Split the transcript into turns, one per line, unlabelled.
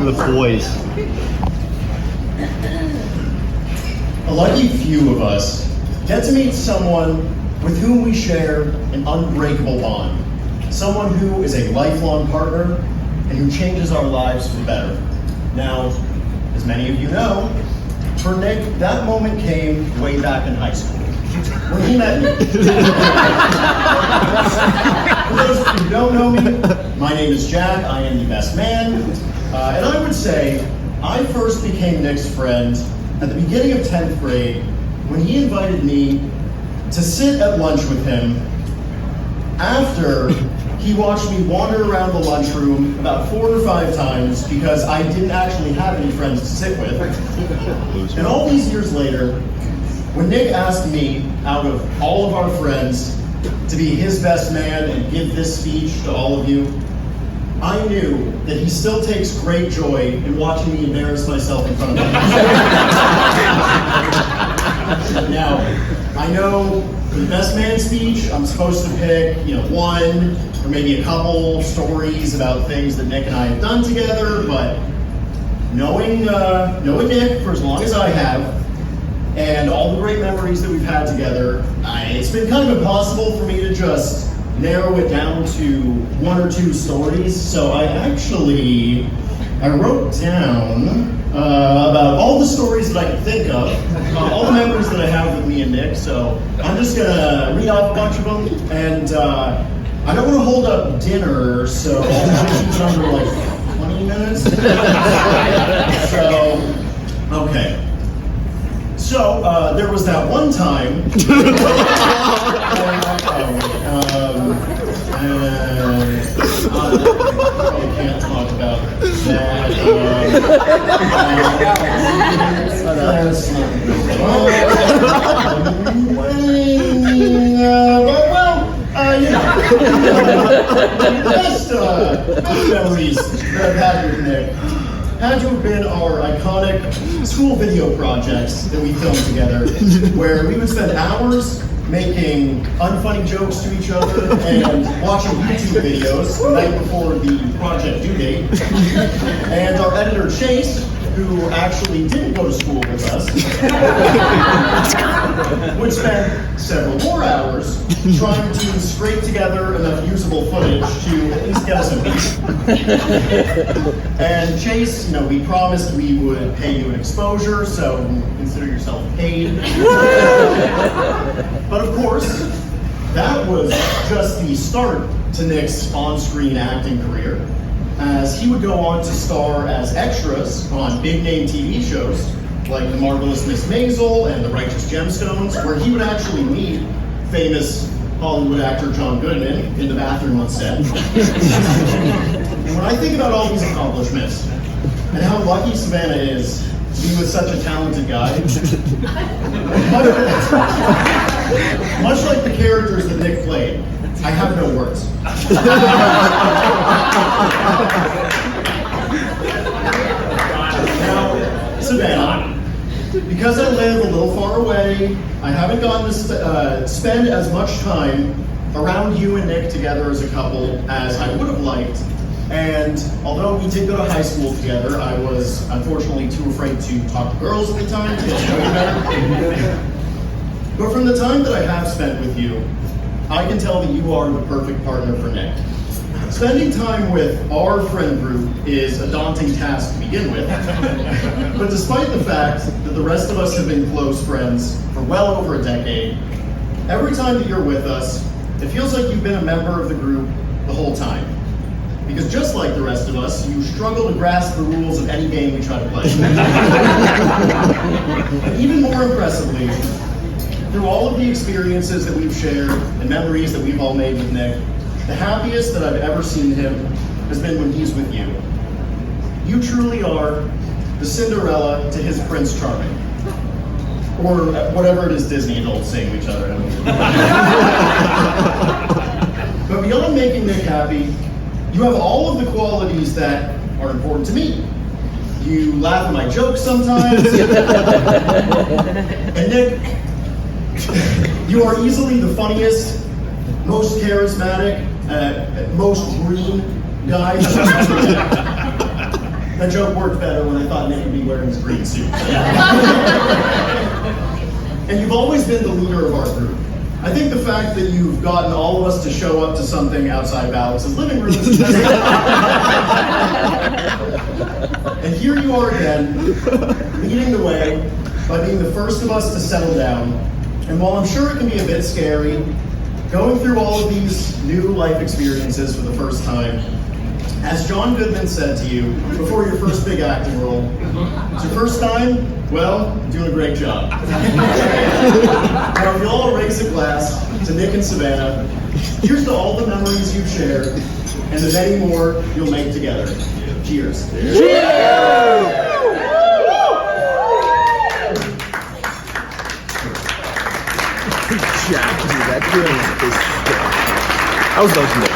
The boys.
A lucky few of us get to meet someone with whom we share an unbreakable bond. Someone who is a lifelong partner and who changes our lives for the better. Now, as many of you know, for Nick, that moment came way back in high school, when he met me. For those of you who don't know me, my name is Jack, I am the best man, and I would say I first became Nick's friend at the beginning of 10th grade when he invited me to sit at lunch with him after he watched me wander around the lunchroom about 4 or 5 times because I didn't actually have any friends to sit with. And all these years later, when Nick asked me, out of all of our friends, to be his best man and give this speech to all of you, I knew that he still takes great joy in watching me embarrass myself in front of him. Now, I know for the best man speech, I'm supposed to pick, one or maybe a couple stories about things that Nick and I have done together, but knowing Nick for as long as I have, and all the great memories that we've had together, it's been kind of impossible for me to just narrow it down to 1 or 2 stories. So I wrote down about all the stories that I could think of, all the memories that I have with me and Nick. So I'm just gonna read off a bunch of them, and I don't want to hold up dinner, so I'll shoot under like 20 minutes. Okay. So, there was that one time. I can't talk about that. Best memories that I've had with Nick had to have been our iconic school video projects that we filmed together, where we would spend hours making unfunny jokes to each other and watching YouTube videos the night before the project due date. And our editor, Chase, who actually didn't go to school with us, would spend several more hours trying to scrape together enough usable footage to at least get us a beat. And Chase, we promised we would pay you an exposure, so consider yourself paid. But of course, that was just the start to Nick's on-screen acting career, as he would go on to star as extras on big-name TV shows like The Marvelous Miss Maisel and The Righteous Gemstones, where he would actually meet famous Hollywood actor John Goodman in the bathroom on set. And when I think about all these accomplishments and how lucky Savannah is to be with such a talented guy, much like the characters that Nick played, I have no words. Now, Savannah, because I live a little far away, I haven't gotten to spend as much time around you and Nick together as a couple as I would have liked. And although we did go to high school together, I was unfortunately too afraid to talk to girls at the time to get to know you better. But from the time that I have spent with you, I can tell that you are the perfect partner for Nick. Spending time with our friend group is a daunting task to begin with, but despite the fact that the rest of us have been close friends for well over a decade, every time that you're with us, it feels like you've been a member of the group the whole time. Because just like the rest of us, you struggle to grasp the rules of any game we try to play. And even more impressively, through all of the experiences that we've shared and memories that we've all made with Nick, the happiest that I've ever seen him has been when he's with you. You truly are the Cinderella to his Prince Charming. Or whatever it is Disney adults say to each other. But beyond making Nick happy, you have all of the qualities that are important to me. You laugh at my jokes sometimes. And Nick, you are easily the funniest, most charismatic, most green guy that I've ever met. That joke worked better when I thought Nick would be wearing his green suit. And you've always been the leader of our group. I think the fact that you've gotten all of us to show up to something outside Alex's living room is the best. And here you are again, leading the way by being the first of us to settle down. And while I'm sure it can be a bit scary, going through all of these new life experiences for the first time, as John Goodman said to you before your first big acting role, it's your first time? Well, you're doing a great job. Now, if you'll all raise a glass to Nick and Savannah, here's to all the memories you've shared and the many more you'll make together. Cheers.
Jack, dude, that was legendary.